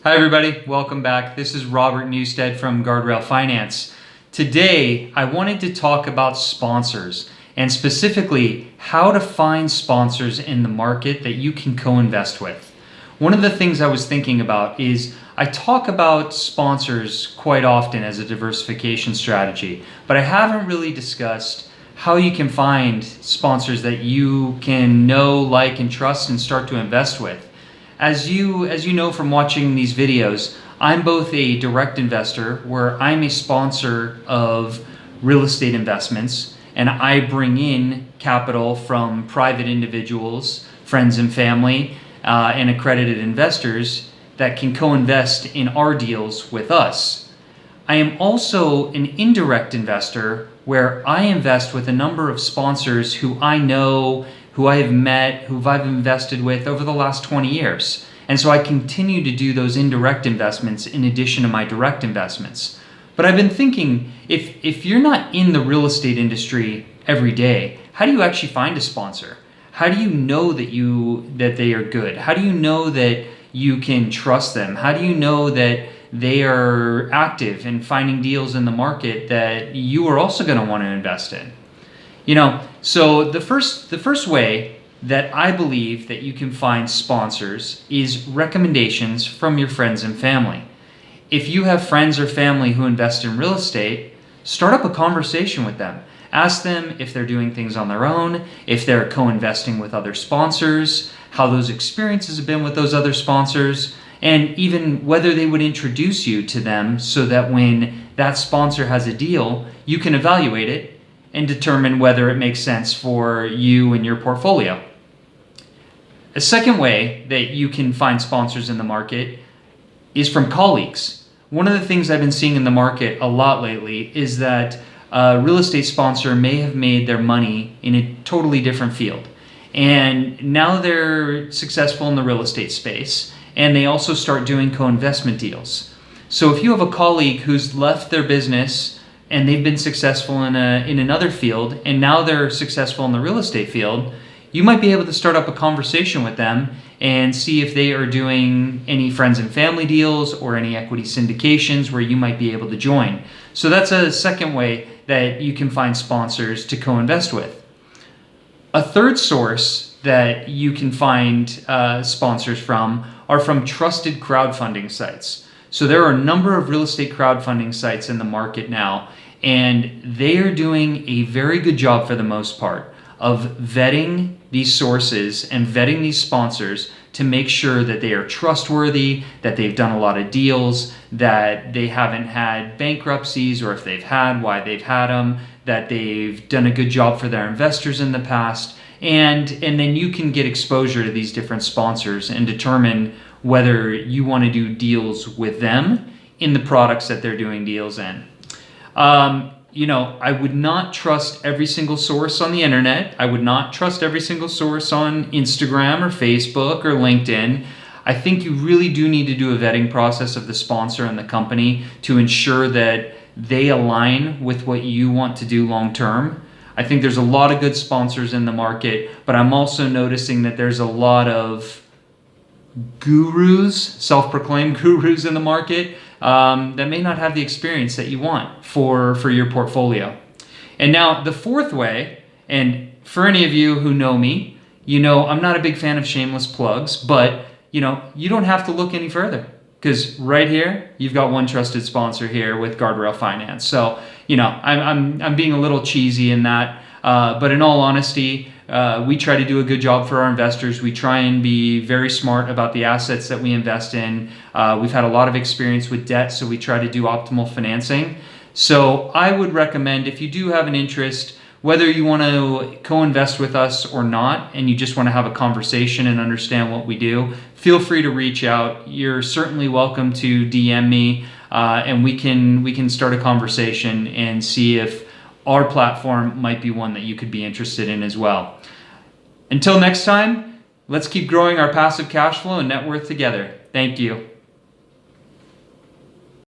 Hi everybody, welcome back. This is Robert Newstead from Guardrail Finance. Today, I wanted to talk about sponsors and specifically how to find sponsors in the market that you can co-invest with. One of the things I was thinking about is I talk about sponsors quite often as a diversification strategy, but I haven't really discussed how you can find sponsors that you can know, like, and trust and start to invest with. As you know from watching these videos, I'm both a direct investor where I'm a sponsor of real estate investments and I bring in capital from private individuals, friends and family, and accredited investors that can co-invest in our deals with us. I am also an indirect investor where I invest with a number of sponsors who I know, who I have met, who I've invested with over the last 20 years. And so I continue to do those indirect investments in addition to my direct investments. But I've been thinking, if you're not in the real estate industry every day, how do you actually find a sponsor? How do you know that they are good? How do you know that you can trust them? How do you know that they are active in finding deals in the market that you are also going to want to invest in? So the first way that I believe that you can find sponsors is recommendations from your friends and family. If you have friends or family who invest in real estate, start up a conversation with them. Ask them if they're doing things on their own, if they're co-investing with other sponsors, how those experiences have been with those other sponsors, and even whether they would introduce you to them so that when that sponsor has a deal, you can evaluate it and determine whether it makes sense for you and your portfolio. A second way that you can find sponsors in the market is from colleagues. One of the things I've been seeing in the market a lot lately is that a real estate sponsor may have made their money in a totally different field. And now they're successful in the real estate space, and they also start doing co-investment deals. So if you have a colleague who's left their business and they've been successful in another field, and now they're successful in the real estate field, you might be able to start up a conversation with them and see if they are doing any friends and family deals or any equity syndications where you might be able to join. So that's a second way that you can find sponsors to co-invest with. A third source that you can find sponsors from are from trusted crowdfunding sites. So there are a number of real estate crowdfunding sites in the market now, and they are doing a very good job for the most part of vetting these sources and vetting these sponsors to make sure that they are trustworthy, that they've done a lot of deals, that they haven't had bankruptcies, or if they've had, why they've had them, that they've done a good job for their investors in the past. And then you can get exposure to these different sponsors and determine whether you want to do deals with them in the products that they're doing deals in. I would not trust every single source on the internet. I would not trust every single source on Instagram or Facebook or LinkedIn. I think you really do need to do a vetting process of the sponsor and the company to ensure that they align with what you want to do long term. I think there's a lot of good sponsors in the market, but I'm also noticing that there's a lot of gurus, self-proclaimed gurus in the market that may not have the experience that you want for your portfolio. And now the fourth way, and for any of you who know me, I'm not a big fan of shameless plugs, but you don't have to look any further, because right here you've got one trusted sponsor here with Guardrail Finance. So I'm being a little cheesy in that, but in all honesty, we try to do a good job for our investors. We try and be very smart about the assets that we invest in. We've had a lot of experience with debt, so we try to do optimal financing. So I would recommend, if you do have an interest, whether you want to co-invest with us or not, and you just want to have a conversation and understand what we do, feel free to reach out. You're certainly welcome to DM me, and we can start a conversation and see if our platform might be one that you could be interested in as well. Until next time, let's keep growing our passive cash flow and net worth together. Thank you.